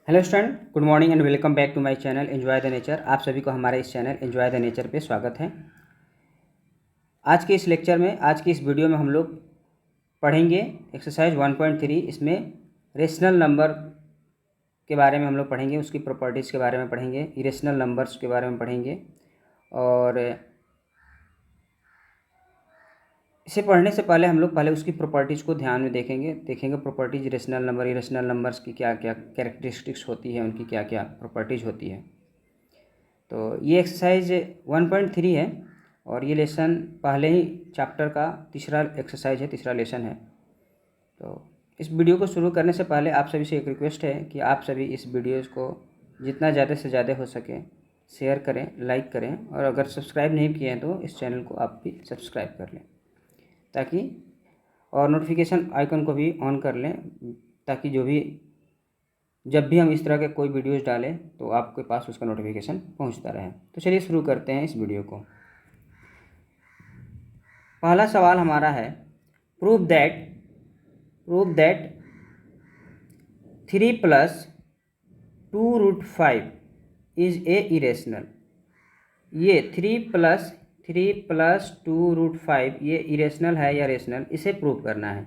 Hello student, good morning and welcome back to my channel enjoy the nature. आप सभी को हमारे इस चैनल एंजॉय द नेचर पे स्वागत है। आज के इस लेक्चर में, आज की इस वीडियो में हम लोग पढ़ेंगे एक्सरसाइज 1.3। इसमें रेशनल नंबर के बारे में हम लोग पढ़ेंगे, उसकी प्रॉपर्टीज़ के बारे में पढ़ेंगे, इरेशनल नंबर्स के बारे में पढ़ेंगे। और इसे पढ़ने से पहले हम लोग पहले उसकी प्रॉपर्टीज़ को ध्यान में देखेंगे properties rational number, irrational numbers की क्या क्या कैरेक्टरिस्टिक्स होती है, उनकी क्या क्या प्रॉपर्टीज़ होती है। तो ये एक्सरसाइज 1.3 है और ये लेसन पहले ही चैप्टर का तीसरा एक्सरसाइज है, तीसरा लेसन है। तो इस वीडियो को शुरू करने से पहले आप सभी से एक रिक्वेस्ट है कि आप सभी इस वीडियोस को जितना ज़्यादा से ज़्यादा हो सके शेयर करें, लाइक करें, और अगर सब्सक्राइब नहीं किए हैं तो इस चैनल को आप भी सब्सक्राइब कर लें ताकि, और नोटिफिकेशन आइकन को भी ऑन कर लें ताकि जब भी हम इस तरह के कोई वीडियोस डालें तो आपके पास उसका नोटिफिकेशन पहुंचता रहे। तो चलिए शुरू करते हैं इस वीडियो को। पहला सवाल हमारा है, prove that 3 + 2√5 is a irrational. ये 3 + 2√5 ये इरेशनल है या रेशनल, इसे प्रूव करना है,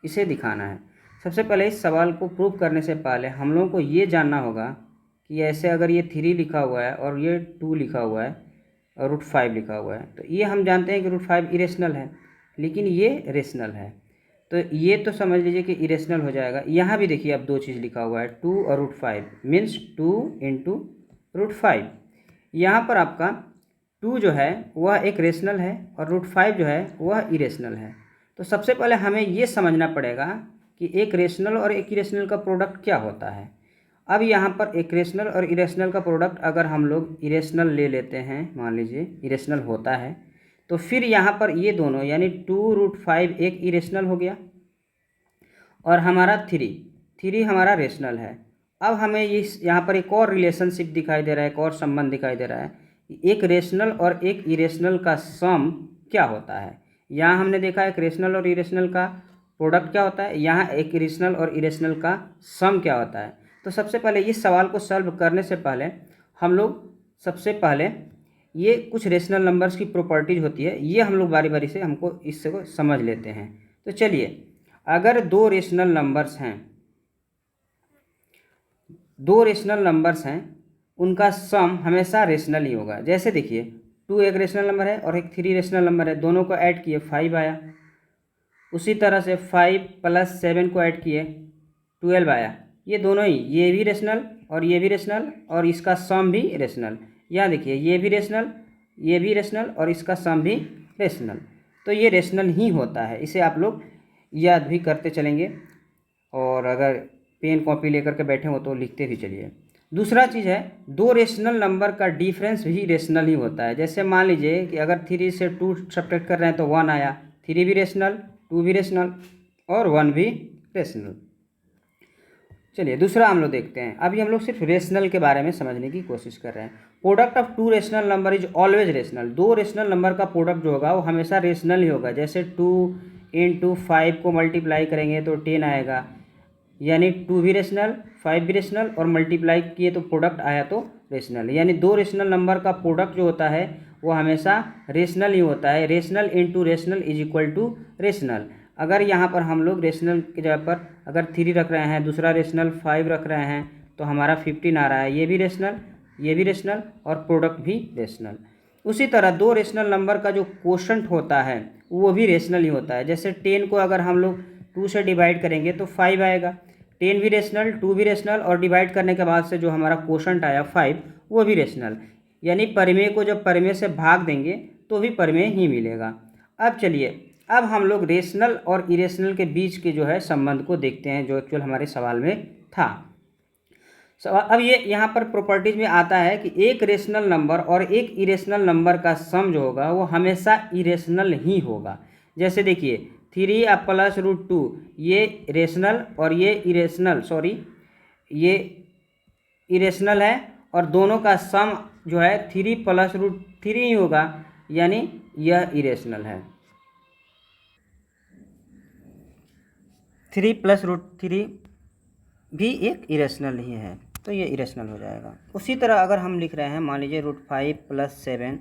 इसे दिखाना है। सबसे पहले इस सवाल को प्रूव करने से पहले हम लोगों को ये जानना होगा कि ऐसे अगर ये 3 लिखा हुआ है और ये 2 लिखा हुआ है और √5 लिखा हुआ है, तो ये हम जानते हैं कि √5 इरेशनल है, लेकिन ये रेशनल है। तो ये तो समझ लीजिए कि इरेशनल हो जाएगा। यहाँ भी देखिए अब दो चीज़ लिखा हुआ है, 2 और √5 मीन्स 2 × √5। यहाँ पर आपका 2 जो है वह एक रेशनल है और √5 जो है वह इरेशनल है। तो सबसे पहले हमें ये समझना पड़ेगा कि एक रेशनल और एक इरेशनल का प्रोडक्ट क्या होता है। अब यहाँ पर एक रेशनल और इरेशनल का प्रोडक्ट अगर हम लोग इरेशनल ले लेते हैं, मान लीजिए इरेशनल होता है, तो फिर यहाँ पर ये दोनों यानी 2√5 एक इरेशनल हो गया और हमारा 3 हमारा रेशनल है। अब हमें इस यहाँ पर एक और रिलेशनशिप दिखाई दे रहा है, एक और संबंध दिखाई दे रहा है, एक रेशनल और एक इरेशनल का सम क्या होता है। यहाँ हमने देखा एक रेशनल और इरेशनल का प्रोडक्ट क्या होता है, यहाँ एक रेशनल और इरेशनल का सम क्या होता है। तो सबसे पहले इस सवाल को सॉल्व करने से पहले हम लोग सबसे पहले ये कुछ रेशनल नंबर्स की प्रॉपर्टीज होती है, ये हम लोग बारी बारी से हमको इससे को समझ लेते हैं। तो चलिए, अगर दो रेशनल नंबर्स हैं उनका सम हमेशा रेशनल ही होगा। जैसे देखिए 2 एक रेशनल नंबर है और एक 3 रेशनल नंबर है, दोनों को ऐड किए 5 आया। उसी तरह से 5 + 7 को ऐड किए 12 आया। ये दोनों ही, ये भी रेशनल और ये भी रेशनल और इसका सम भी रेशनल। यहाँ देखिए ये भी रेशनल, ये भी रेशनल और इसका सम भी रेशनल। तो ये रेशनल ही होता है, इसे आप लोग याद भी करते चलेंगे और अगर पेन कॉपी लेकर के बैठे हो तो लिखते भी चलिए। दूसरा चीज़ है, दो रेशनल नंबर का डिफरेंस भी रेशनल ही होता है। जैसे मान लीजिए कि अगर 3 से 2 सब्ट्रैक्ट कर रहे हैं तो 1 आया, 3 भी रेशनल, 2 भी रेशनल और 1 भी रेशनल। चलिए दूसरा हम लोग देखते हैं। अभी हम लोग सिर्फ रेशनल के बारे में समझने की कोशिश कर रहे हैं। Product of 2 rational number is always rational. 2 rational number का प्रोडक्ट जो होगा वो हमेशा रेशनल ही होगा। जैसे 2 × 5 को मल्टीप्लाई करेंगे तो 10 आएगा, यानी 2 भी रेशनल, 5 भी रेशनल और मल्टीप्लाई किए तो प्रोडक्ट आया तो रेशनल। यानी 2 रेशनल नंबर का प्रोडक्ट जो होता है वो हमेशा रेशनल ही होता है। Rational × rational = rational. अगर यहाँ पर हम लोग रेशनल की जगह पर अगर 3 रख रहे हैं, दूसरा रेशनल 5 रख रहे हैं, तो हमारा 15 आ रहा है। ये भी रेशनल, ये भी रेशनल और प्रोडक्ट भी रेशनल। उसी तरह 2 रेशनल नंबर का जो कोशंट होता है वो भी रेशनल ही होता है। जैसे 10 को अगर हम लोग 2 से डिवाइड करेंगे तो 5 आएगा। 10 भी रेशनल, 2 भी रेशनल और डिवाइड करने के बाद से जो हमारा कोशंट आया 5 वो भी रेशनल। यानी परिमेय को जब परिमेय से भाग देंगे तो भी परिमेय ही मिलेगा। अब चलिए, अब हम लोग रेशनल और इरेशनल के बीच के जो है संबंध को देखते हैं, जो एक्चुअल हमारे सवाल में था। अब ये यहाँ पर प्रॉपर्टीज में आता है कि एक रेशनल नंबर और एक इरेशनल नंबर का सम जो होगा वो हमेशा इरेशनल ही होगा। जैसे देखिए 3 + √2 ये रेशनल और ये इरेशनल है और दोनों का सम जो है 3 + √3 ही होगा, यानी यह इरेशनल है। 3 + √3 भी एक इरेशनल ही है। तो ये इरेशनल हो जाएगा। उसी तरह अगर हम लिख रहे हैं मान लीजिए √5 + 7,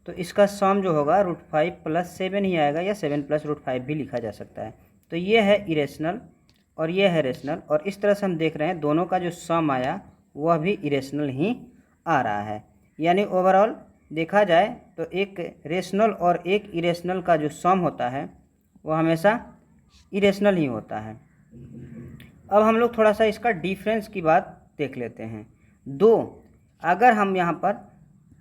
तो इसका सम जो होगा √5 + 7 ही आएगा, या 7 + √5 भी लिखा जा सकता है। तो ये है इरेशनल और ये है रेशनल, और इस तरह से हम देख रहे हैं दोनों का जो सम आया वह भी इरेशनल ही आ रहा है। यानी ओवरऑल देखा जाए तो एक रेशनल और एक इरेशनल का जो सम होता है वह हमेशा इरेशनल ही होता है। अब हम लोग थोड़ा सा इसका डिफरेंस की बात देख लेते हैं। अगर हम यहाँ पर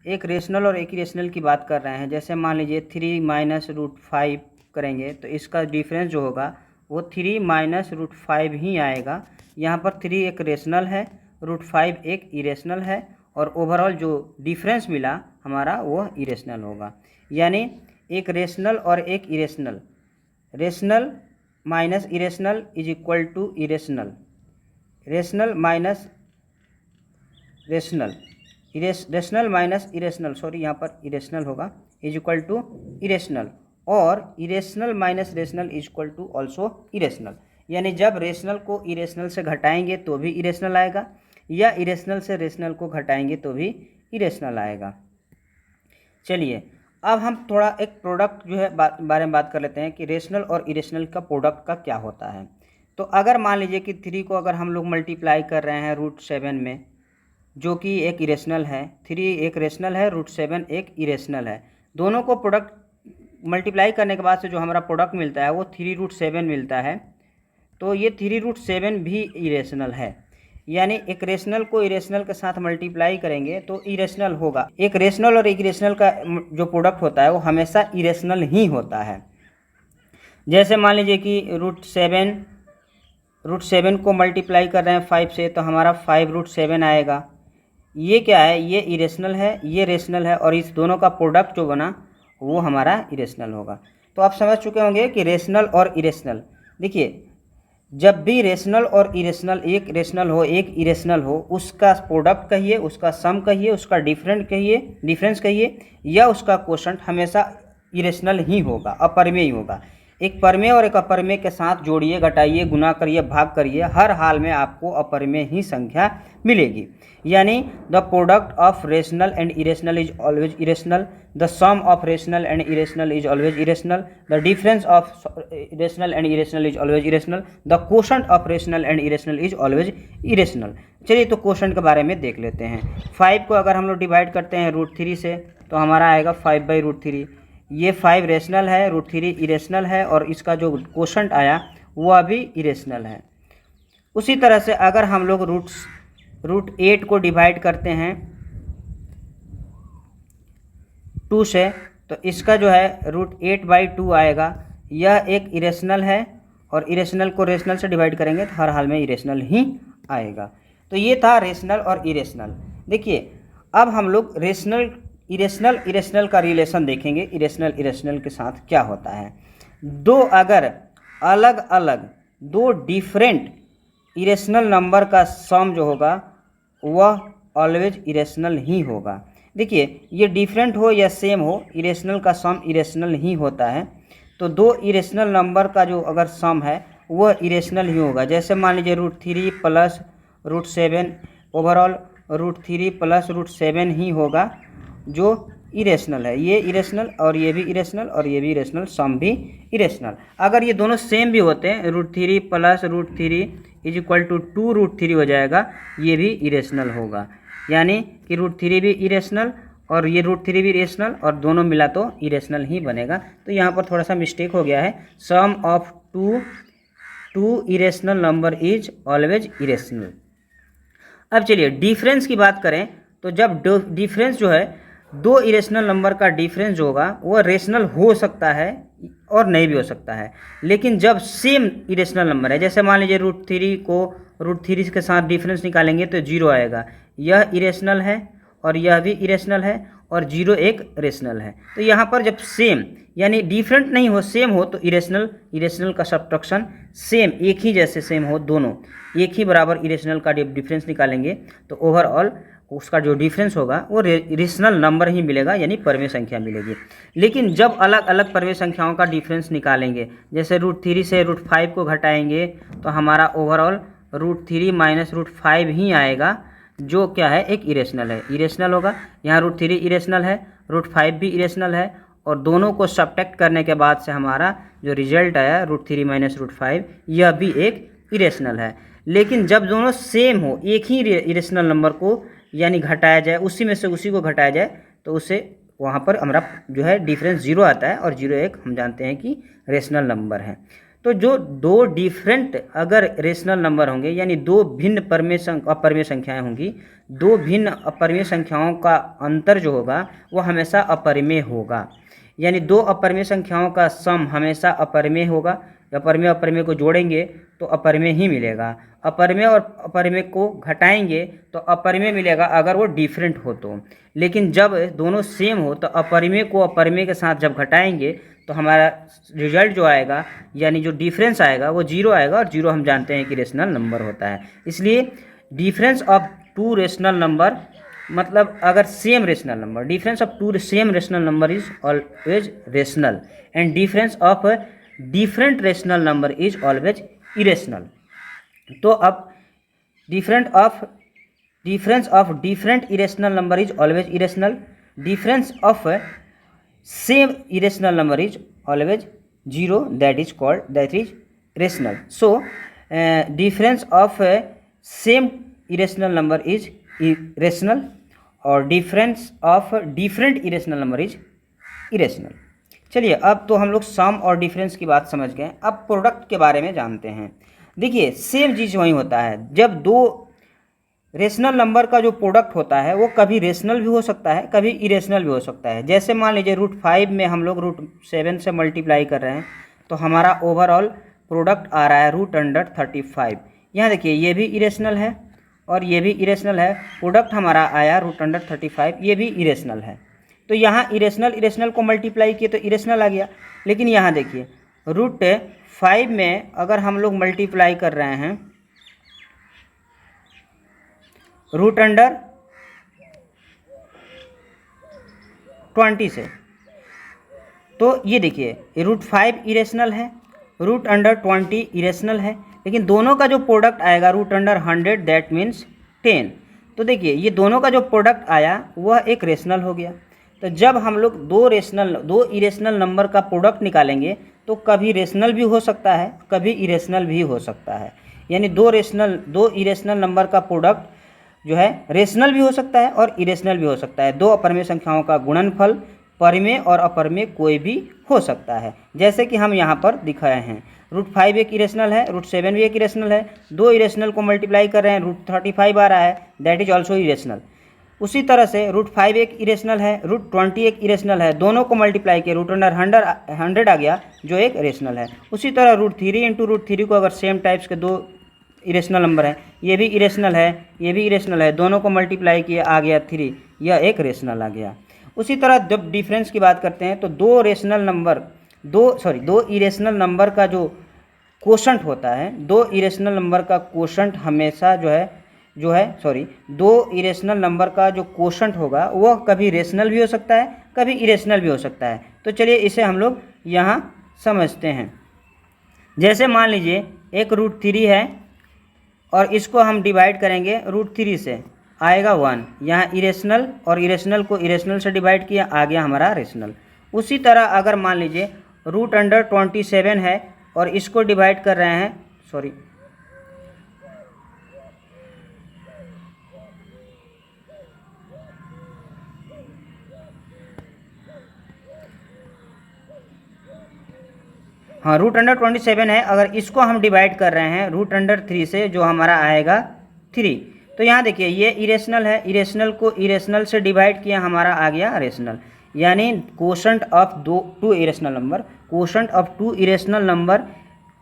एक रेशनल और एक इरेशनल की बात कर रहे हैं, जैसे मान लीजिए 3 - √5 करेंगे तो इसका डिफरेंस जो होगा वो 3 - √5 ही आएगा। यहाँ पर 3 एक रेशनल है, √5 एक इरेशनल है, और ओवरऑल जो डिफरेंस मिला हमारा वो इरेशनल होगा। यानी एक रेशनल और एक irrational, rational minus irrational is equal to irrational, rational minus rational, rational minus irrational, sorry यहाँ पर इरेशनल होगा, इज इक्वल टू इरेशनल, और irrational minus rational is equal to also irrational. यानी जब रेशनल को इरेशनल से घटाएंगे तो भी इरेशनल आएगा, या इरेशनल से रेशनल को घटाएंगे तो भी इरेशनल आएगा। चलिए अब हम थोड़ा एक प्रोडक्ट जो है बारे में बात कर लेते हैं कि रेशनल और इरेशनल का प्रोडक्ट का क्या होता है। तो अगर मान लीजिए कि 3 को अगर हम लोग मल्टीप्लाई कर रहे हैं √7 में, जो कि एक इरेशनल है, 3 एक रेशनल है, √7 एक इरेशनल है, दोनों को प्रोडक्ट मल्टीप्लाई करने के बाद से जो हमारा प्रोडक्ट मिलता है वो 3√7 मिलता है। तो ये 3√7 भी इरेशनल है। यानी एक रेशनल को इरेशनल के साथ मल्टीप्लाई करेंगे तो इरेशनल होगा। एक रेशनल और एक इरेशनल का जो प्रोडक्ट होता है वो हमेशा इरेशनल ही होता है। जैसे मान लीजिए कि √7 को मल्टीप्लाई कर रहे हैं 5 से, तो हमारा 5√7 आएगा। ये क्या है, ये इरेशनल है, ये रेशनल है, और इस दोनों का प्रोडक्ट जो बना वो हमारा इरेशनल होगा। तो आप समझ चुके होंगे कि रेशनल और इरेशनल, देखिए जब भी रेशनल और इरेशनल, एक रेशनल हो एक इरेशनल हो, उसका प्रोडक्ट कहिए, उसका सम कहिए, उसका डिफरेंस कहिए, या उसका क्वोशंट हमेशा इरेशनल ही होगा, अपरिमेय ही होगा। एक परिमेय और एक अपरिमेय के साथ जोड़िए, घटाइए, गुना करिए, भाग करिए, हर हाल में आपको अपरिमेय ही संख्या मिलेगी। यानी the product of rational and irrational is always irrational, the sum of rational and irrational is always irrational, the difference of rational and irrational is always irrational, the quotient of rational and irrational is always irrational. चलिए तो quotient के बारे में देख लेते हैं। 5 को अगर हम लोग डिवाइड करते हैं √3 से तो हमारा आएगा 5/√3। ये 5 रेशनल है, √3 इरेशनल है, और इसका जो क्वोशंट आया वह भी इरेशनल है। उसी तरह से अगर हम लोग √8 को डिवाइड करते हैं 2 से, तो इसका जो है √8/2 आएगा। यह एक इरेशनल है, और इरेशनल को रेशनल से डिवाइड करेंगे तो हर हाल में इरेशनल ही आएगा। तो ये था रेशनल और इरेशनल। देखिए अब हम लोग इरेशनल का रिलेशन देखेंगे, इरेशनल के साथ क्या होता है। अगर अलग अलग दो डिफरेंट इरेशनल नंबर का सम जो होगा वह ऑलवेज इरेशनल ही होगा। देखिए ये डिफरेंट हो या सेम हो, इरेशनल का सम इरेशनल ही होता है। तो 2 इरेशनल नंबर का जो अगर सम है वह इरेशनल ही होगा। जैसे मान लीजिए √3 + √7, ओवरऑल √3 + √7 ही होगा जो इरेशनल है। ये इरेशनल और ये भी इरेशनल और ये भी इरेशनल, सम भी इरेशनल। अगर ये दोनों सेम भी होते हैं, √3 + √3 इज इक्वल टू 2√3 हो जाएगा, ये भी इरेशनल होगा। यानी कि √3 भी इरेशनल और ये √3 भी इरेशनल, और दोनों मिला तो इरेशनल ही बनेगा। तो यहाँ पर थोड़ा सा मिस्टेक हो गया है। Sum of two irrational number is always irrational. अब चलिए डिफरेंस की बात करें, तो जब डिफरेंस जो है 2 इरेशनल नंबर का डिफरेंस जो होगा वह रेशनल हो सकता है और नहीं भी हो सकता है। लेकिन जब सेम इरेशनल नंबर है, जैसे मान लीजिए √3 को √3 के साथ डिफरेंस निकालेंगे तो 0 आएगा, यह इरेशनल है और यह भी इरेशनल है, और 0 एक रेशनल है। तो यहाँ पर जब सेम यानी डिफरेंट नहीं हो, सेम हो, तो इरेशनल का सब्ट्रैक्शन सेम, एक ही जैसे सेम हो, दोनों एक ही बराबर इरेशनल का डिफरेंस निकालेंगे तो ओवरऑल उसका जो डिफरेंस होगा वो रेशनल नंबर ही मिलेगा, यानी परिमेय संख्या मिलेगी। लेकिन जब अलग अलग परिमेय संख्याओं का डिफरेंस निकालेंगे, जैसे √3 से √5 को घटाएंगे तो हमारा ओवरऑल √3 - √5 ही आएगा, जो क्या है एक इरेशनल है, इरेशनल होगा। यहाँ √3 इरेशनल है, √5 भी इरेशनल है, और दोनों को सब्ट्रैक्ट करने के बाद से हमारा जो रिजल्ट आया √3 - √5 यह भी एक इरेशनल है। लेकिन जब दोनों सेम हो, एक ही इरेशनल नंबर को यानी घटाया जाए, उसी में से उसी को घटाया जाए, तो उससे वहाँ पर हमारा जो है डिफरेंस 0 आता है, और 0 एक हम जानते हैं कि रेशनल नंबर है। तो जो दो डिफरेंट अगर रेशनल नंबर होंगे, यानी दो भिन्न अपरिमेय संख्याएं होंगी, दो भिन्न अपरिमेय संख्याओं का अंतर जो होगा वो हमेशा अपरिमेय होगा। यानी दो अपरिमेय संख्याओं का सम हमेशा अपरिमेय होगा। अपरिमेय अपरिमेय को जोड़ेंगे तो अपरिमेय ही मिलेगा, अपरिमेय और अपरिमेय को घटाएंगे तो अपरिमेय मिलेगा अगर वो डिफरेंट हो तो। लेकिन जब दोनों सेम हो तो अपरिमेय को अपरिमेय के साथ जब घटाएंगे तो हमारा रिजल्ट जो आएगा यानी जो डिफरेंस आएगा वो 0 आएगा, और 0 हम जानते हैं कि रेशनल नंबर होता है। इसलिए difference of two rational number मतलब अगर same rational number, difference of two same rational number is always rational, and difference of different rational number is always irrational. तो अब difference of different irrational number is always irrational, difference of same irrational number is always 0, that is rational. So difference of same irrational number is irrational, और difference of different irrational number is irrational। चलिए अब तो हम लोग सम और difference की बात समझ गए, अब प्रोडक्ट के बारे में जानते हैं। देखिए सेम चीज़ वही होता है, जब दो रेशनल नंबर का जो प्रोडक्ट होता है वो कभी रेशनल भी हो सकता है, कभी इरेशनल भी हो सकता है। जैसे मान लीजिए √5 में हम लोग √7 से मल्टीप्लाई कर रहे हैं तो हमारा ओवरऑल प्रोडक्ट आ रहा है √35। यहाँ देखिए ये भी इरेशनल है और ये भी इरेशनल है, प्रोडक्ट हमारा आया √35, ये भी इरेशनल है। तो यहाँ इरेशनल को मल्टीप्लाई किए तो इरेशनल आ गया। लेकिन यहाँ देखिए √5 में अगर हम लोग मल्टीप्लाई कर रहे हैं √20 से, तो ये देखिए √5 इरेशनल है, √20 इरेशनल है, लेकिन दोनों का जो प्रोडक्ट आएगा √100 दैट मीन्स 10। तो देखिए ये दोनों का जो प्रोडक्ट आया वह एक रेशनल हो गया। तो जब हम लोग दो इरेशनल नंबर का प्रोडक्ट निकालेंगे तो कभी रेशनल भी हो सकता है, कभी इरेशनल भी हो सकता है। यानी दो इरेशनल नंबर का प्रोडक्ट जो है रेशनल भी हो सकता है और इरेशनल भी हो सकता है। दो अपरिमेय संख्याओं का गुणनफल परिमेय और अपरिमेय कोई भी हो सकता है, जैसे कि हम यहाँ पर दिखाए हैं। √5 एक इरेशनल है, √7 भी एक इरेशनल है, दो इरेशनल को मल्टीप्लाई कर रहे हैं √35 आ रहा है, दैट इज ऑल्सो इरेशनल। उसी तरह से √5 एक इरेशनल है, √20 एक इरेशनल है, दोनों को मल्टीप्लाई किए √100 आ गया जो एक रेशनल है। उसी तरह √3 × √3 को अगर सेम टाइप्स के दो इरेशनल नंबर है, ये भी इरेशनल है, ये भी इरेशनल है, दोनों को मल्टीप्लाई किए आ गया 3, यह एक रेशनल आ गया। उसी तरह जब डिफरेंस की बात करते हैं तो दो इरेशनल नंबर का जो कोशंट होता है, दो इरेशनल नंबर का कोशंट हमेशा दो इरेशनल नंबर का जो कोशंट होगा वह कभी रेशनल भी हो सकता है, कभी इरेशनल भी हो सकता है। तो चलिए इसे हम लोग यहाँ समझते हैं। जैसे मान लीजिए एक √3 है और इसको हम डिवाइड करेंगे √3 से, आएगा 1। यहाँ इरेशनल और इरेशनल को इरेशनल से डिवाइड किया, आ गया हमारा रेशनल। उसी तरह अगर मान लीजिए √27 है और इसको डिवाइड कर रहे हैं √27 है, अगर इसको हम डिवाइड कर रहे हैं √3 से, जो हमारा आएगा 3। तो यहाँ देखिए ये इरेशनल है, इरेशनल को इरेशनल से डिवाइड किया, हमारा आ गया रेशनल। यानी quotient of two irrational number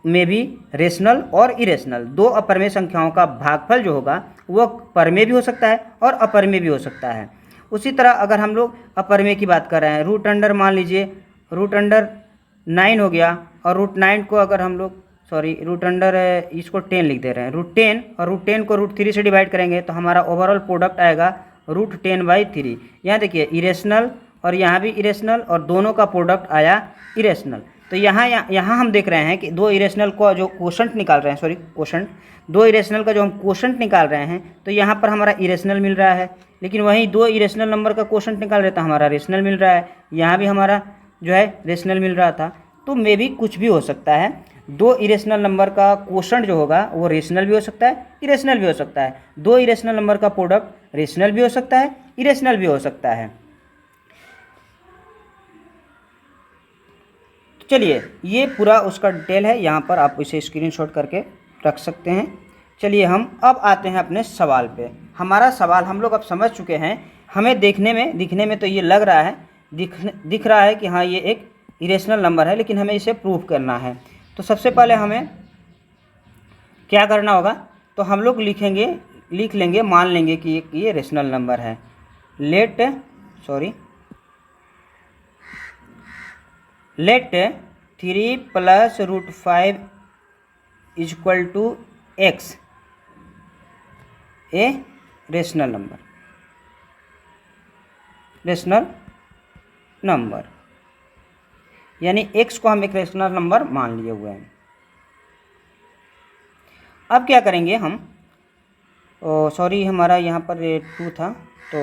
में भी रेशनल और इरेशनल दो अपरिमेय संख्याओं का भागफल जो होगा वह परिमेय भी हो सकता है और अपरिमेय भी हो सकता है। उसी तरह अगर हम लोग अपरिमेय की बात कर रहे हैं, मान लीजिए √9 हो गया, और √9 को अगर हम लोग इसको 10 लिख दे रहे हैं, √10, और √10 को √3 से डिवाइड करेंगे तो हमारा ओवरऑल प्रोडक्ट आएगा √10/3। यहाँ देखिए इरेशनल और यहाँ भी इरेशनल, और दोनों का प्रोडक्ट आया इरेशनल। तो यहाँ हम देख रहे हैं कि दो इरेशनल का जो क्वोशंट निकाल रहे हैं, सॉरी क्वोशंट, दो इरेशनल का जो हम क्वोशंट निकाल रहे हैं, तो यहाँ पर हमारा इरेशनल मिल रहा है, लेकिन वहीं दो इरेशनल नंबर का क्वोशंट निकाल रहे तो हमारा रेशनल मिल रहा है, यहाँ भी हमारा जो है रेशनल मिल रहा था। तो मे भी कुछ भी हो सकता है, दो इरेशनल नंबर का क्वोशंट जो होगा वो रेशनल भी हो सकता है, इरेशनल भी हो सकता है। दो इरेशनल नंबर का प्रोडक्ट रेशनल भी हो सकता है, इरेशनल भी हो सकता है। चलिए, ये पूरा उसका डिटेल है, यहाँ पर आप इसे स्क्रीनशॉट करके रख सकते हैं। चलिए हम अब आते हैं अपने सवाल पे। हमारा सवाल हम लोग अब समझ चुके हैं। हमें दिखने में तो ये लग रहा है, दिख रहा है कि हाँ ये एक इरेशनल नंबर है, लेकिन हमें इसे प्रूव करना है। तो सबसे पहले हमें क्या करना होगा, तो हम लोग लिख लेंगे, मान लेंगे कि ये रेशनल नंबर है। Let 3 + √5 = x a rational number, यानी x को हम एक रेशनल नंबर मान लिए हुए हैं। अब क्या करेंगे हम, सॉरी हमारा यहाँ पर 2 था, तो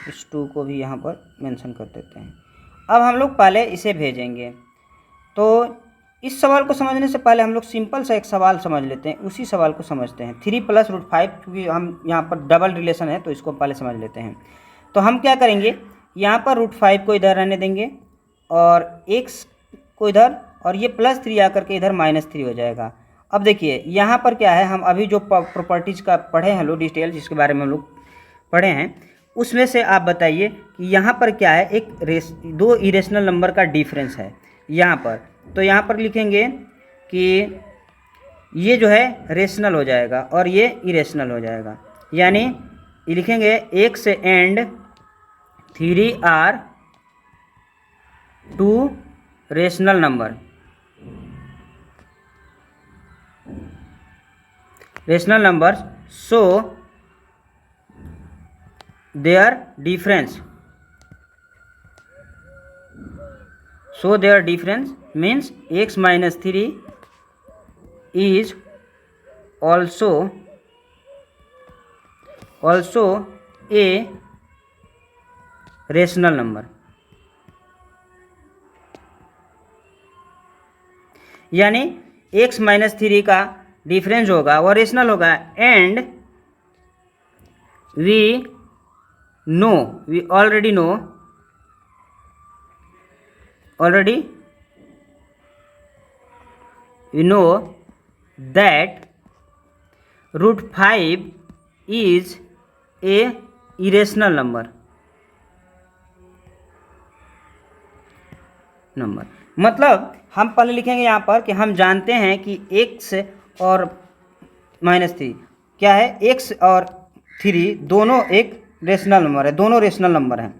इस 2 को भी यहाँ पर मेंशन कर देते हैं। अब हम लोग पहले इसे भेजेंगे। तो इस सवाल को समझने से पहले हम लोग सिंपल सा एक सवाल समझ लेते हैं, उसी सवाल को समझते हैं। 3 + √5, क्योंकि हम यहाँ पर डबल रिलेशन है तो इसको पहले समझ लेते हैं। तो हम क्या करेंगे, यहाँ पर √5 को इधर रहने देंगे और x को इधर, और ये +3 आकर के इधर -3 हो जाएगा। अब देखिए यहाँ पर क्या है, हम अभी जो प्रॉपर्टीज़ का पढ़े हैं लोग डिटेल, जिसके बारे में हम लोग पढ़े हैं, उसमें से आप बताइए कि यहाँ पर क्या है, एक दो इरेशनल नंबर का डिफरेंस है यहाँ पर। तो यहाँ पर लिखेंगे कि ये जो है रेशनल हो जाएगा और ये इरेशनल हो जाएगा, यानी लिखेंगे x and 3 are 2 rational number, so their difference means x - 3 is also a rational number, यानी x - 3 का डिफरेंस होगा वो रेशनल होगा। And we already know that √5 is a irrational number. मतलब हम पहले लिखेंगे यहाँ पर कि हम जानते हैं कि x और -3 क्या है, x और 3 दोनों एक रेशनल नंबर है, दोनों रेशनल नंबर हैं।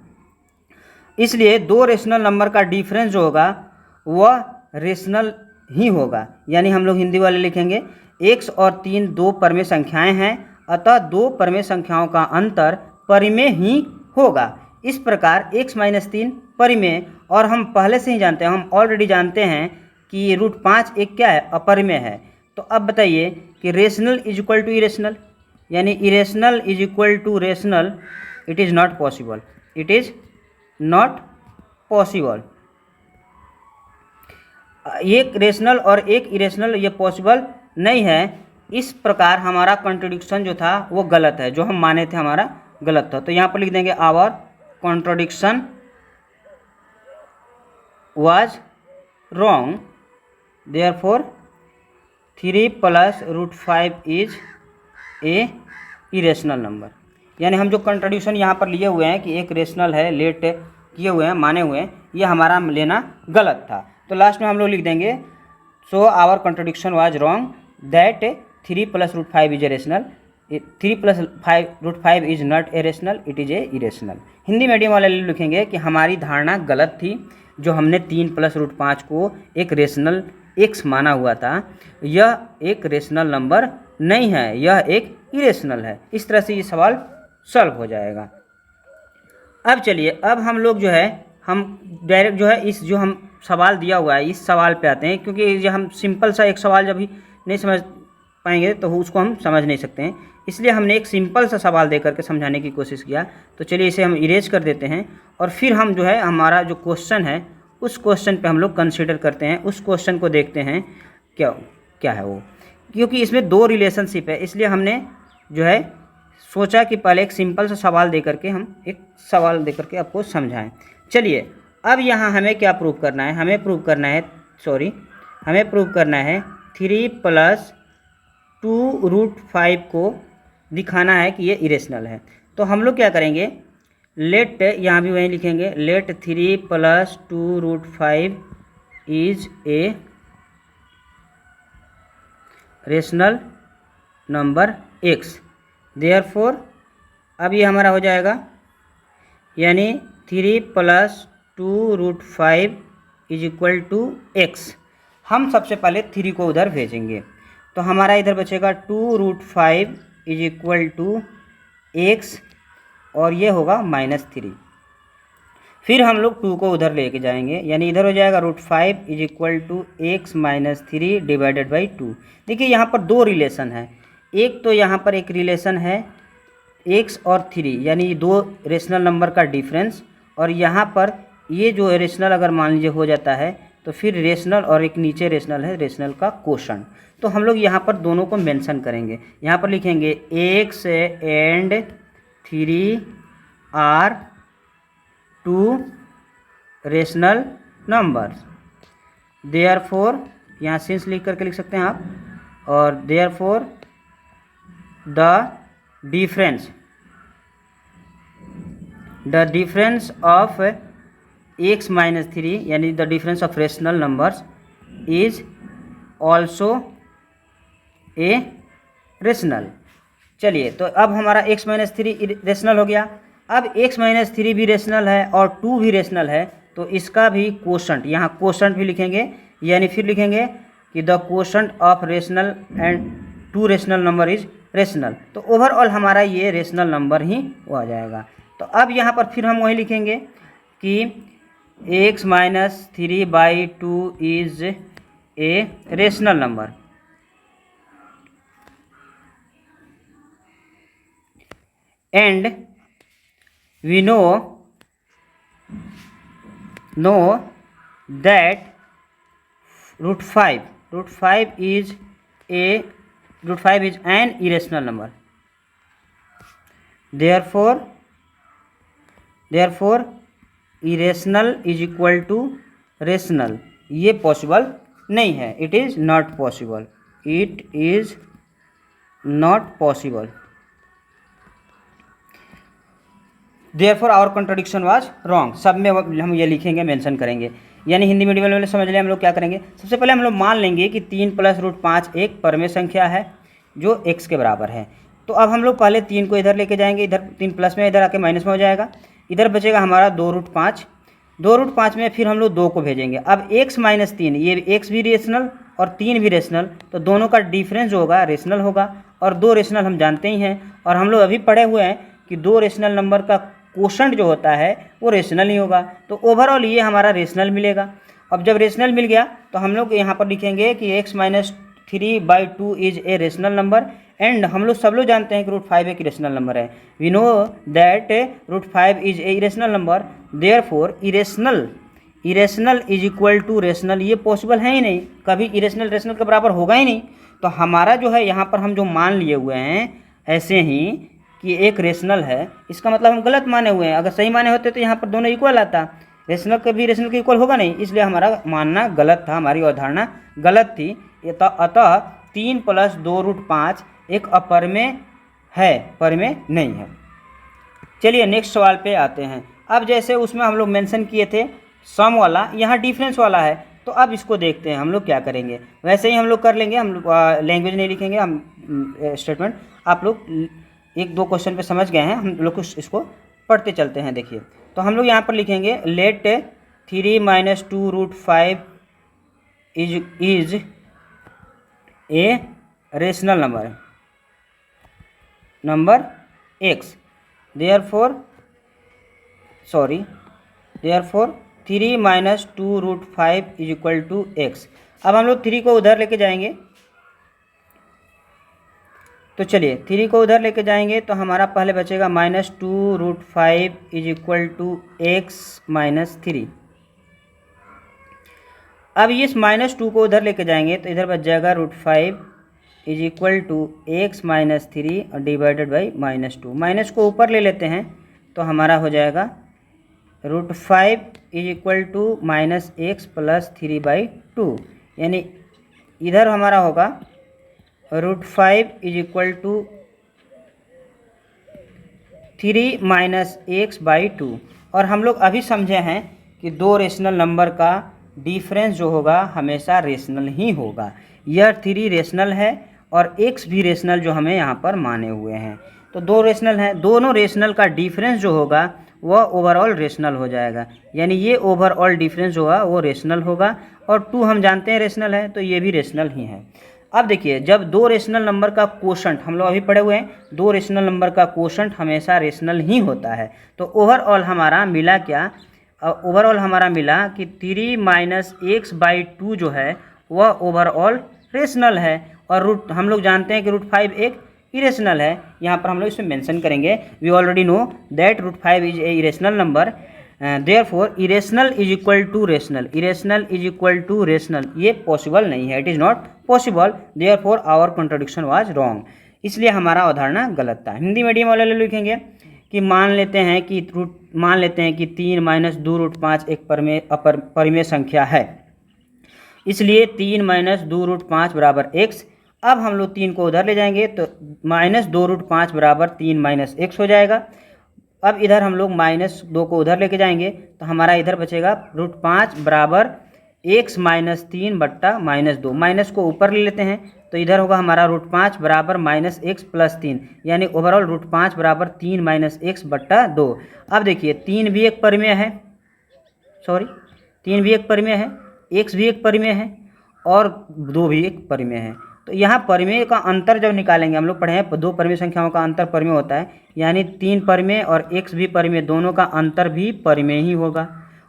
इसलिए दो रेशनल नंबर का डिफरेंस जो होगा वह रेशनल ही होगा, यानी हम लोग हिंदी वाले लिखेंगे x और 3 दो परमेय संख्याएं हैं, अतः दो परमेय संख्याओं का अंतर परिमेय ही होगा। इस प्रकार x - 3 परिमेय, और हम पहले से ही जानते हैं, हम ऑलरेडी जानते हैं कि √5 एक क्या है, अपरिमेय है। तो अब बताइए कि रेशनल = इरेशनल, यानी irrational = rational, it is not possible. एक रेशनल और एक इरेशनल ये पॉसिबल नहीं है। इस प्रकार हमारा कॉन्ट्रडिक्शन जो था वो गलत है, जो हम माने थे हमारा गलत था। तो यहाँ पर लिख देंगे our contradiction was wrong, therefore 3 + √5 is a irrational number। यानी हम जो कंट्राडिक्शन यहाँ पर लिए हुए हैं कि एक रेशनल है, लेट किए हुए हैं, माने हुए हैं, ये हमारा लेना गलत था। तो लास्ट में हम लोग लिख देंगे so our contradiction was wrong that 3 + √5 is a rational, 3 + √5 is not a rational, it is a irrational. Hindi medium वाले लिखेंगे कि हमारी धारणा गलत थी, जो हमने 3 + √5 को एक रेशनल x माना हुआ था, यह एक रेशनल नंबर नहीं है, यह एक इरेशनल है। इस तरह से ये सवाल सॉल्व हो जाएगा। अब चलिए, अब हम लोग जो है हम डायरेक्ट जो है इस जो हम सवाल दिया हुआ है इस सवाल पे आते हैं, क्योंकि ये हम सिंपल सा एक सवाल जब भी नहीं समझ पाएंगे तो उसको हम समझ नहीं सकते हैं, इसलिए हमने एक सिंपल सा सवाल दे करके समझाने की कोशिश किया। तो चलिए इसे हम इरेज कर देते हैं और फिर हम जो है हमारा जो क्वेश्चन है उस क्वेश्चन पे हम लोग कंसीडर करते हैं, उस क्वेश्चन को देखते हैं क्या क्या है वो, क्योंकि इसमें दो रिलेशनशिप है, इसलिए हमने जो है सोचा कि पहले एक सिंपल सा सवाल दे करके हम एक सवाल दे करके आपको समझाएं। चलिए अब यहाँ हमें क्या प्रूव करना है, हमें प्रूव करना है 3+2√5 को दिखाना है कि ये इरेशनल है। तो हम लोग क्या करेंगे, लेट, यहाँ भी वहीं लिखेंगे, let 3+2√5 is a rational number x। Therefore अब ये हमारा हो जाएगा, यानी 3+2√5 इज इक्वल टू x। हम सबसे पहले 3 को उधर भेजेंगे तो हमारा इधर बचेगा 2√5 इज इक्वल टू x और ये होगा -3। फिर हम लोग 2 को उधर लेके जाएंगे, यानी इधर हो जाएगा √5 is equal to x -3 divided by 2। देखिए यहाँ पर दो रिलेशन है, एक तो यहाँ पर एक रिलेशन है x और 3, यानी दो रेशनल नंबर का डिफरेंस, और यहाँ पर ये जो रेशनल अगर मान लीजिए हो जाता है तो फिर रेशनल और एक नीचे रेशनल है, रेशनल का क्वोशंट। तो हम लोग यहाँ पर दोनों को मेंशन करेंगे, यहाँ पर लिखेंगे x and 3 are 2 rational numbers. Therefore यहाँ सिंस लिख करके लिख सकते हैं आप, और therefore the difference of x -3 यानी the difference of rational numbers is also a rational. चलिए तो अब हमारा x -3 रेशनल हो गया। अब x -3 भी रेशनल है और 2 भी रेशनल है, तो इसका भी क्वोशंट, यहाँ क्वोशंट भी लिखेंगे, यानी फिर लिखेंगे कि the quotient of rational and 2 rational number is rational. तो ओवरऑल हमारा ये रेशनल नंबर ही आ जाएगा। तो अब यहाँ पर फिर हम वही लिखेंगे कि x -3/2 is a rational number, and we know that √5 is an irrational number. Therefore irrational is equal to rational। ये पॉसिबल नहीं है, it is not possible। Therefore our contradiction was wrong। सब में हम ये लिखेंगे, मेंशन करेंगे, यानी हिंदी मीडियम वाले समझ लें। हम लोग क्या करेंगे, सबसे पहले हम लोग मान लेंगे कि 3 + √5 एक परमेय संख्या है जो x के बराबर है। तो अब हम लोग पहले 3 को इधर लेके जाएंगे, इधर 3 प्लस में, इधर आके माइनस में हो जाएगा, इधर बचेगा हमारा 2√5 में फिर हम लोग 2 को भेजेंगे। अब x -3, ये x भी रेशनल और 3 भी रेशनल, तो दोनों का डिफरेंस जो होगा रेशनल होगा, और 2 रेशनल हम जानते ही हैं, और हम लोग अभी पढ़े हुए हैं कि 2 रेशनल नंबर का क्वोशंट जो होता है वो रेशनल ही होगा। तो ओवरऑल ये हमारा रेशनल मिलेगा। अब जब रेशनल मिल गया तो हम लोग यहाँ पर लिखेंगे कि x -3/2 is a rational number, and हम लोग सब लोग जानते हैं कि √5 एक रेशनल नंबर है। We know that √5 is a irrational number, therefore irrational is equal to rational. ये पॉसिबल है ही नहीं, कभी इरेशनल रेशनल के बराबर होगा ही नहीं। तो हमारा जो है यहाँ पर हम जो मान लिए हुए हैं ऐसे ही कि एक रेशनल है, इसका मतलब हम गलत माने हुए हैं। अगर सही माने होते तो यहाँ पर दोनों इक्वल आता, रेशनल का भी रेशनल के इक्वल होगा नहीं, इसलिए हमारा मानना गलत था, हमारी अवधारणा गलत थी। अतः 3 + 2√5 एक अपरमेय है, परमेय नहीं है। चलिए नेक्स्ट सवाल पे आते हैं। अब जैसे उसमें हम लोग मेंशन किए थे सम वाला, यहाँ डिफरेंस वाला है, तो अब इसको देखते हैं हम लोग क्या करेंगे। वैसे ही हम लोग कर लेंगे, हम लैंग्वेज नहीं लिखेंगे, हम स्टेटमेंट। आप लोग 1-2 क्वेश्चन पे समझ गए हैं, हम लोग इसको पढ़ते चलते हैं। देखिए तो हम लोग यहाँ पर लिखेंगे let 3 - 2√5 is a rational number x। Therefore 3 minus 2√5 is equal to x. अब हम लोग 3 को उधर लेके जाएंगे, तो चलिए 3 को उधर लेके जाएंगे तो हमारा पहले बचेगा -2√5 is equal to x minus 3। अब इस -2 को उधर लेके जाएंगे तो इधर बच जाएगा √5 is equal to x minus 3 और डिवाइडेड बाई -2। माइनस को ऊपर ले लेते हैं तो हमारा हो जाएगा √5 is equal to -x plus 3/2, यानी इधर हमारा होगा √5 is equal to 3 minus x/2। और हम लोग अभी समझे हैं कि दो रेशनल नंबर का डिफरेंस जो होगा हमेशा रेशनल ही होगा। यह 3 रेशनल है और x भी रेशनल जो हमें यहाँ पर माने हुए हैं, तो दो रेशनल हैं, दोनों रेशनल का डिफरेंस जो होगा वह ओवरऑल रेशनल हो जाएगा, यानी ये ओवरऑल डिफरेंस जो होगा वो रेशनल होगा। और 2 हम जानते हैं रेशनल है, तो ये भी रेशनल ही है। अब देखिए, जब दो रेशनल नंबर का कोशंट, हम लोग अभी पढ़े हुए हैं, दो रेशनल नंबर का कोशंट हमेशा रेशनल ही होता है। तो ओवरऑल हमारा मिला क्या, ओवरऑल हमारा मिला कि 3 माइनस x/2 जो है वह ओवरऑल रेशनल है। और रूट हम लोग जानते हैं कि √5 एक इरेशनल है। यहाँ पर हम लोग इसमें मेंशन करेंगे, we already know that √5 is a irrational number, therefore irrational is equal to rational, irrational is equal to rational ये पॉसिबल नहीं है, it is not possible, therefore our contradiction was wrong, इसलिए हमारा अवधारणा गलत था। हिंदी मीडियम वाले लिखेंगे कि मान लेते हैं कि 3 माइनस 2√5 एक परिमेय संख्या है, इसलिए 3 माइनस 2√5 बराबर x। अब हम लोग 3 को उधर ले जाएंगे तो -2√5 बराबर 3 माइनस x हो जाएगा। अब इधर हम लोग -2 को उधर लेके जाएंगे तो हमारा इधर बचेगा √5 बराबर x माइनस 3 बट्टा -2। माइनस को ऊपर ले लेते हैं तो इधर होगा हमारा √5 बराबर -x प्लस 3, यानी ओवरऑल √5 बराबर 3 माइनस x बट्टा 2। अब देखिए 3 भी एक परिमेय है, 3 भी एक परिमेय है, x भी एक परिमेय है और 2 भी एक परिमेय है। तो यहाँ परिमेय का अंतर जब निकालेंगे, हम लोग पढ़े हैं दो परिमेय संख्याओं का अंतर परिमेय होता है, यानी 3 परिमेय और x भी परिमेय, दोनों का अंतर भी परिमेय ही होगा।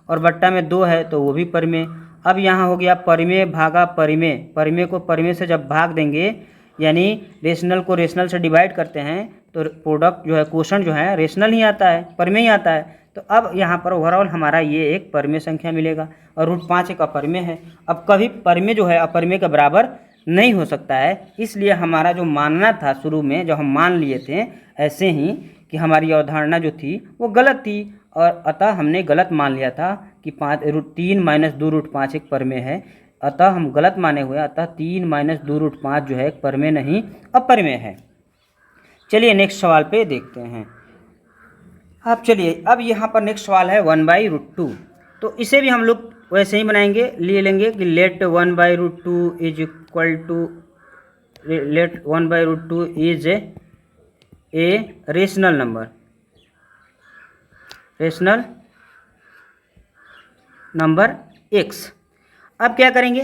और बट्टा में 2 है तो वो भी परिमेय। अब यहाँ हो गया परिमेय भागा परिमेय, परिमेय को परिमेय से जब भाग देंगे, यानी रेशनल को रेशनल से डिवाइड करते हैं तो प्रोडक्ट जो है, क्वोशंट जो है रेशनल ही आता है, परिमेय ही आता है। तो अब यहाँ पर ओवरऑल हमारा ये एक परिमेय संख्या मिलेगा और √5 एक अपरिमेय है। अब कभी परिमेय जो है अपरिमेय के बराबर नहीं हो सकता है, इसलिए हमारा जो मानना था शुरू में, जो हम मान लिए थे ऐसे ही कि हमारी अवधारणा जो थी वो गलत थी, और अतः हमने गलत मान लिया था कि 3 माइनस 2√5 एक परिमेय है, अतः हम गलत माने हुए, अतः 3 माइनस 2√5 जो है एक परिमेय नहीं अपरिमेय है। चलिए नेक्स्ट सवाल पे देखते हैं। अब चलिए, अब यहाँ पर नेक्स्ट सवाल है 1/√2, तो इसे भी हम लोग वैसे ही बनाएंगे, ले लेंगे कि let 1/√2 is equal to, let 1/√2 is a rational number, rational number x। अब क्या करेंगे,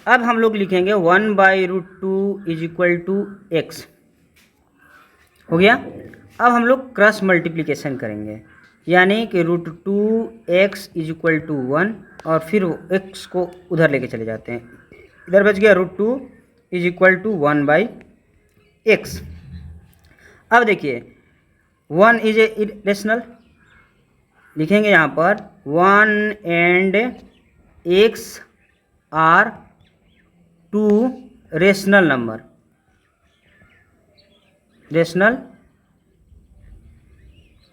अब हम लोग लिखेंगे 1/√2 इज इक्वल टू x, हो गया। अब हम लोग क्रॉस मल्टीप्लिकेशन करेंगे, यानी कि √2x इज इक्वल टू 1, और फिर x को उधर लेके चले जाते हैं, इधर बच गया √2 इज इक्वल टू 1/x। अब देखिए 1 इज ए रेशनल, लिखेंगे यहाँ पर 1 and x are 2 rational number, rational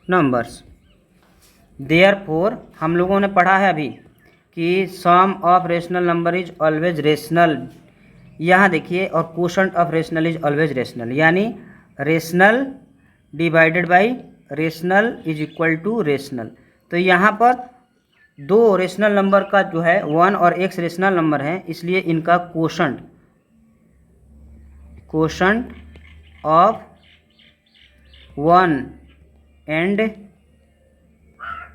numbers. Therefore हम लोगों ने पढ़ा है अभी कि sum of rational number is always rational, यहाँ देखिए, और quotient of rational is always rational, यानी rational divided by rational is equal to rational. तो यहाँ पर दो रेशनल नंबर का जो है 1 और x रेशनल नंबर है, इसलिए इनका quotient, quotient of 1 and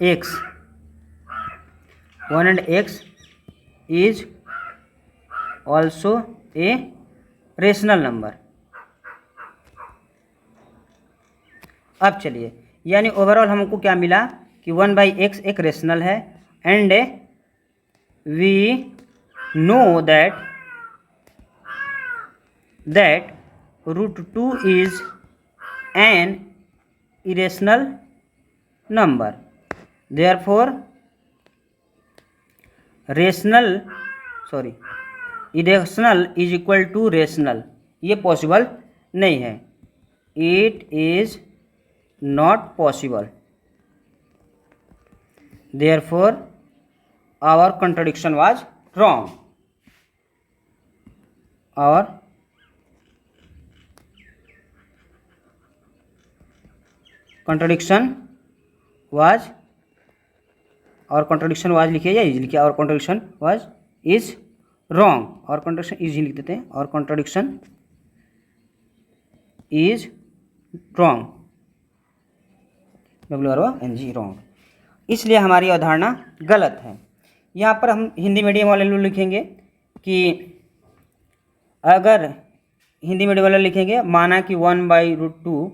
x, 1 and x is also a rational number. अब चलिए, यानी ओवरऑल हमको क्या मिला कि 1/x एक रेशनल है and we know that root 2 is an irrational number. Therefore irrational is equal to rational, ये पॉसिबल नहीं है, it is not possible. Therefore our contradiction was wrong. Our contradiction was लिखिए या इज लिखिए, और contradiction was is wrong, और contradiction is ही लिख देते हैं, और contradiction is wrong, WRONG wrong. इसलिए हमारी अवधारणा गलत है. यहाँ पर हम हिंदी मीडियम वाले लोग लिखेंगे कि अगर हिंदी मीडियम वाले लिखेंगे माना कि 1/√2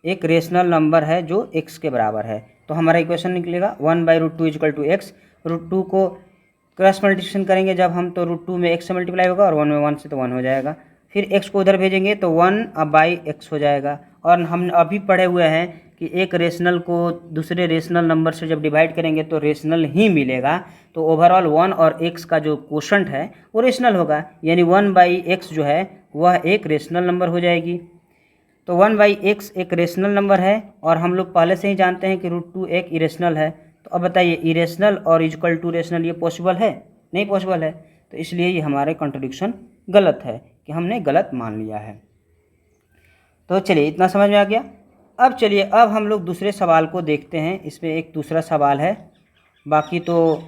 एक रेशनल नंबर है जो x के बराबर है, तो हमारा इक्वेशन निकलेगा 1/√2 इक्वल टू एक्स. √2 को क्रॉस मल्टीप्लिकेशन करेंगे जब हम, तो √2 में x से मल्टीप्लाई होगा और 1 में 1 से तो 1 हो जाएगा. फिर x को उधर भेजेंगे तो 1/x हो जाएगा. और हम अभी पढ़े हुए हैं कि एक रेशनल को दूसरे रेशनल नंबर से जब डिवाइड करेंगे तो रेशनल ही मिलेगा. तो ओवरऑल 1 और x का जो कोशंट है वो रेशनल होगा, यानी 1/x जो है वह एक रेशनल नंबर हो जाएगी. तो 1/x एक रेशनल नंबर है, और हम लोग पहले से ही जानते हैं कि √2 एक इरेशनल है. तो अब बताइए इरेशनल और इक्वल टू रेशनल ये पॉसिबल है? नहीं पॉसिबल है. तो इसलिए ये हमारे कॉन्ट्रडिक्शन गलत है कि हमने गलत मान लिया है. तो चलिए इतना समझ में आ गया. अब चलिए अब हम लोग दूसरे सवाल को देखते हैं. इसमें एक दूसरा सवाल है, बाकी तो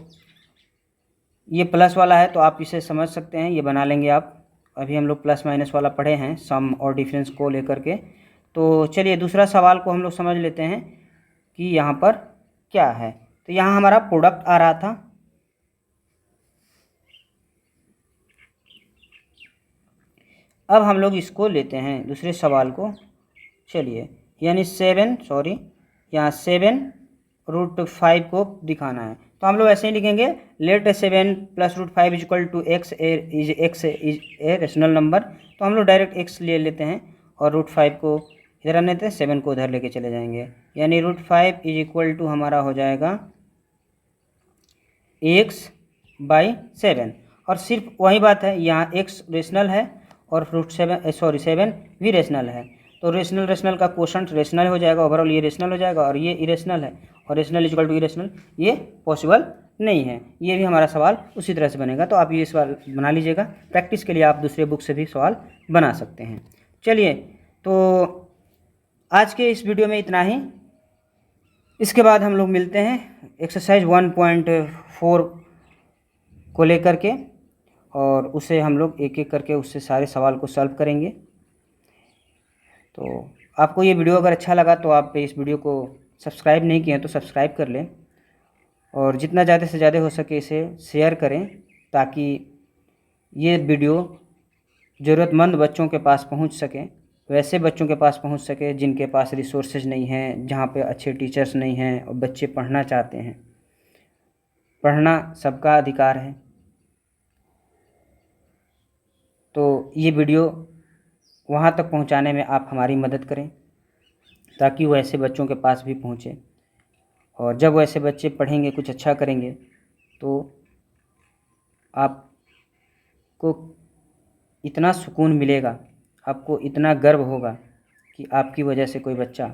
ये प्लस वाला है तो आप इसे समझ सकते हैं, ये बना लेंगे आप. अभी हम लोग प्लस माइनस वाला पढ़े हैं सम और डिफरेंस को लेकर के. तो चलिए दूसरा सवाल को हम लोग समझ लेते हैं कि यहाँ पर क्या है. तो यहाँ हमारा प्रोडक्ट आ रहा था, अब हम लोग इसको लेते हैं दूसरे सवाल को. चलिए यानी यहाँ 7√5 को दिखाना है, तो हम लोग ऐसे ही लिखेंगे let 7 + √5 equal to x is a rational number. तो हम लोग डायरेक्ट x ले लेते हैं और √5 को इधर आने देते हैं, 7 को उधर लेके चले जाएंगे, यानी √5 इज इक्वल टू हमारा हो जाएगा x/7. और सिर्फ वही बात है, यहाँ x रेशनल है और √7 भी रेशनल है. तो रेशनल का कोशंट रेशनल हो जाएगा, ओवरऑल ये रेशनल हो जाएगा, और ये इरेशनल है, और रेशनल इक्वल टू इरेशनल ये पॉसिबल नहीं है. ये भी हमारा सवाल उसी तरह से बनेगा. तो आप ये सवाल बना लीजिएगा, प्रैक्टिस के लिए आप दूसरे बुक से भी सवाल बना सकते हैं. चलिए तो आज के इस वीडियो में इतना ही. इसके बाद हम लोग मिलते हैं एक्सरसाइज 1.4 को लेकर के, और उसे हम लोग एक एक करके उससे सारे सवाल को सॉल्व करेंगे. तो आपको ये वीडियो अगर अच्छा लगा तो आप इस वीडियो को सब्सक्राइब नहीं किए हैं तो सब्सक्राइब कर लें, और जितना ज़्यादा से ज़्यादा हो सके इसे शेयर करें, ताकि ये वीडियो ज़रूरतमंद बच्चों के पास पहुंच सके, वैसे बच्चों के पास पहुंच सके जिनके पास रिसोर्सेज नहीं हैं, जहां पे अच्छे टीचर्स नहीं हैं और बच्चे पढ़ना चाहते हैं. पढ़ना सबका अधिकार है. तो ये वीडियो वहाँ तक पहुँचाने में आप हमारी मदद करें, ताकि वो ऐसे बच्चों के पास भी पहुँचे, और जब वो ऐसे बच्चे पढ़ेंगे कुछ अच्छा करेंगे तो आपको इतना सुकून मिलेगा, आपको इतना गर्व होगा कि आपकी वजह से कोई बच्चा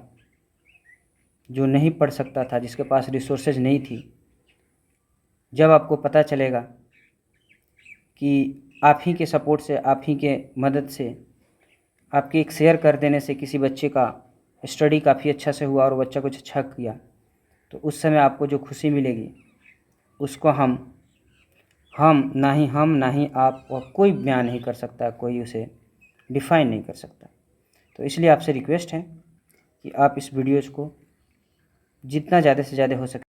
जो नहीं पढ़ सकता था, जिसके पास रिसोर्सेज नहीं थी, जब आपको पता चलेगा कि आप ही के सपोर्ट से, आप ही के मदद से, आपके एक शेयर कर देने से किसी बच्चे का स्टडी काफ़ी अच्छा से हुआ और बच्चा कुछ अच्छा किया, तो उस समय आपको जो खुशी मिलेगी उसको हम ना ही आप और कोई बयान नहीं कर सकता, कोई उसे डिफ़ाइन नहीं कर सकता. तो इसलिए आपसे रिक्वेस्ट है कि आप इस वीडियोज़ को जितना ज़्यादा से ज़्यादा हो सके